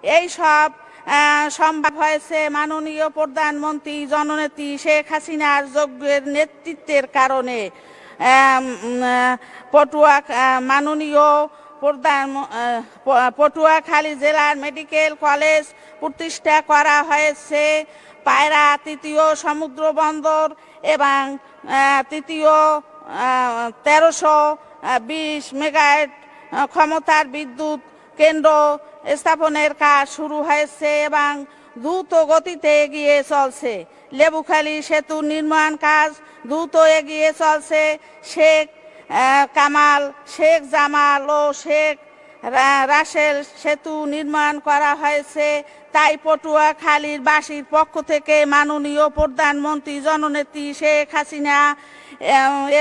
এই সব সম্ভব হয়েছে মাননীয় প্রধানমন্ত্রী জননেত্রী শেখ হাসিনার যোগ্যের নেতৃত্বের কারণে। মাননীয় পটুয়াখালী জেলার মেডিকেল কলেজ প্রতিষ্ঠা করা হয়েছে। পায়রা তৃতীয় সমুদ্র বন্দর এবং তৃতীয় 1320 মেগাওয়াট ক্ষমতার বিদ্যুৎ কেন্দ্র স্থাপনের কাজ শুরু হয়েছে এবং দ্রুত গতিতে এগিয়ে চলছে। লেবুখালী সেতু নির্মাণ কাজ দ্রুত এগিয়ে চলছে। শেখ কামাল, শেখ জামাল ও শেখ রাসেল সেতু নির্মাণ করা হয়েছে। তাই পটুয়াখালীর বাসীর পক্ষ থেকে মাননীয় প্রধানমন্ত্রী জননেত্রী শেখ হাসিনা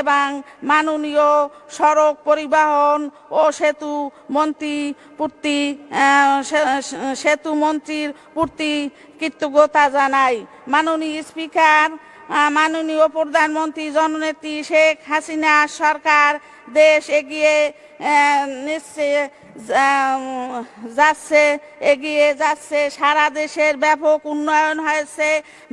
এবং মাননীয় সড়ক পরিবহন ও সেতু মন্ত্রীর প্রতি কৃতজ্ঞতা জানাই। মাননীয় স্পিকার, মাননীয় প্রধানমন্ত্রী জননেত্রী শেখ হাসিনা সরকার দেশ এগিয়ে যাচ্ছে। সারা দেশের ব্যাপক উন্নয়ন হয়েছে,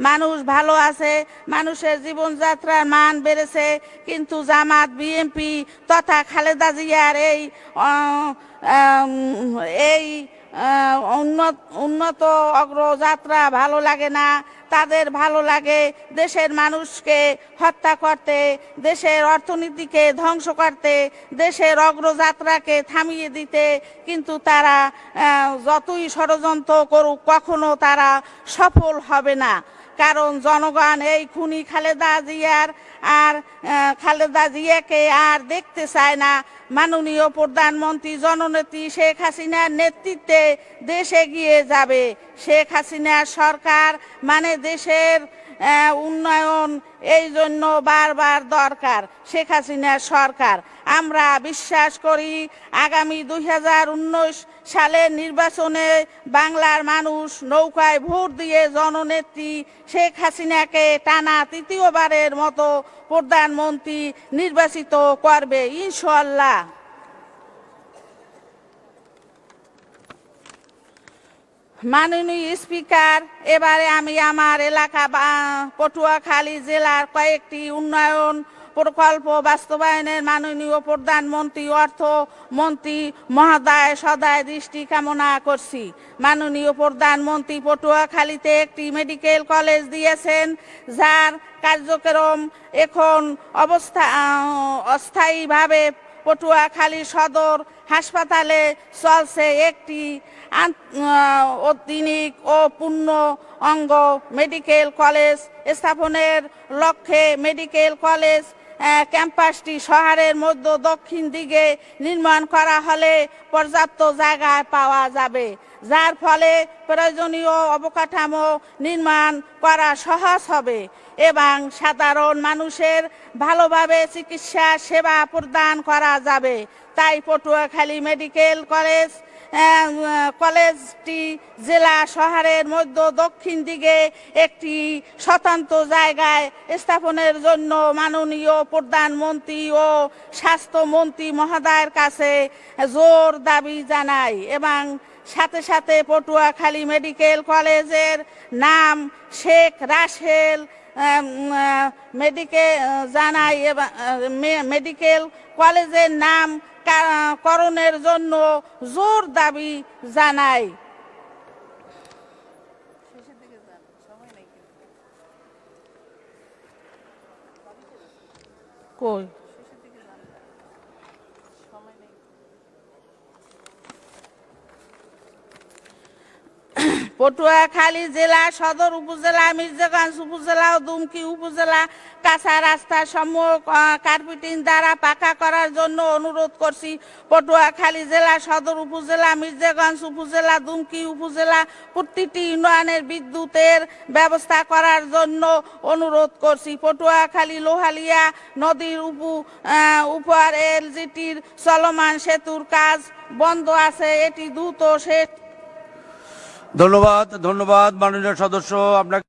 মানুষ ভালো আছে, মানুষের জীবনযাত্রার মান বেড়েছে। কিন্তু জামাত, বিএনপি তথা খালেদা জিয়ার এই উন্নত অগ্রযাত্রা ভালো লাগে না। তাদের ভালো লাগে দেশের মানুষকে হত্যা করতে, দেশের অর্থনীতিকে ধ্বংস করতে, দেশের অগ্রযাত্রাকে থামিয়ে দিতে। কিন্তু তারা যতই ষড়যন্ত্র করুক কখনো তারা সফল হবে না, কারণ জনগণ এই খুনি খালেদা জিয়াকে আর দেখতে চায় না। মাননীয় প্রধানমন্ত্রী জননেত্রী শেখ হাসিনার নেতৃত্বে দেশ এগিয়ে যাবে। শেখ হাসিনার সরকার মানে দেশের উন্নয়ন, এই জন্য বারবার দরকার শেখ হাসিনার সরকার। আমরা বিশ্বাস করি আগামী 2019 সালের নির্বাচনে বাংলার মানুষ নৌকায় ভোট দিয়ে জননেত্রী শেখ হাসিনাকে টানা তৃতীয়বারের মতো প্রধানমন্ত্রী নির্বাচিত করবে ইনশাআল্লাহ। মাননীয় স্পিকার, এবারে আমি আমার এলাকা পটুয়াখালী জেলার কয়েকটি উন্নয়ন প্রকল্প বাস্তবায়নের মাননীয় প্রধানমন্ত্রী অর্থমন্ত্রী মহোদয় সদয় দৃষ্টি কামনা করছি। মাননীয় প্রধানমন্ত্রী পটুয়াখালীতে একটি মেডিকেল কলেজ দিয়েছেন, যার কার্যক্রম এখন অস্থায়ীভাবে পটুয়াখালী সদর হাসপাতালে চলছে। একটি আধুনিক ও পূর্ণ অঙ্গ মেডিকেল কলেজ স্থাপনের লক্ষ্যে মেডিকেল কলেজ ক্যাম্পাসটি শহরের মধ্য দক্ষিণ দিকে নির্মাণ করা হলে পর্যাপ্ত জায়গায় পাওয়া যাবে, যার ফলে প্রয়োজনীয় অবকাঠামো নির্মাণ করা সহজ হবে এবং সাধারণ মানুষের ভালোভাবে চিকিৎসা সেবা প্রদান করা যাবে। তাই পটুয়াখালী মেডিকেল কলেজটি জেলা শহরের মধ্য দক্ষিণ দিকে একটি স্বতন্ত্র জায়গায় স্থাপনের জন্য মাননীয় প্রধানমন্ত্রী ও স্বাস্থ্যমন্ত্রী মহোদয়ের কাছে জোর দাবি জানাই এবং সাথে সাথে পটুয়াখালী মেডিকেল কলেজের নাম শেখ রাসেল মেডিকেল কলেজের নাম করণের জন্য জোর দাবি জানাই। পটুয়াখালী জেলা সদর উপজেলা, মির্জাগঞ্জ উপজেলা ও দুমকি উপজেলা কাঁচা রাস্তা সমূহ কার্পেটিং দ্বারা পাকা করার জন্য অনুরোধ করছি। পটুয়াখালী জেলা সদর উপজেলা, মির্জাগঞ্জ উপজেলা, দুমকি উপজেলা প্রতিটি ইউনিয়নের বিদ্যুতের ব্যবস্থা করার জন্য অনুরোধ করছি। পটুয়াখালী লোহালিয়া নদীর উপর এলজিটির চলমান সেতুর কাজ বন্ধ আছে, এটি দ্রুত শেষ। ধন্যবাদ মাননীয় সদস্য আপনাকে।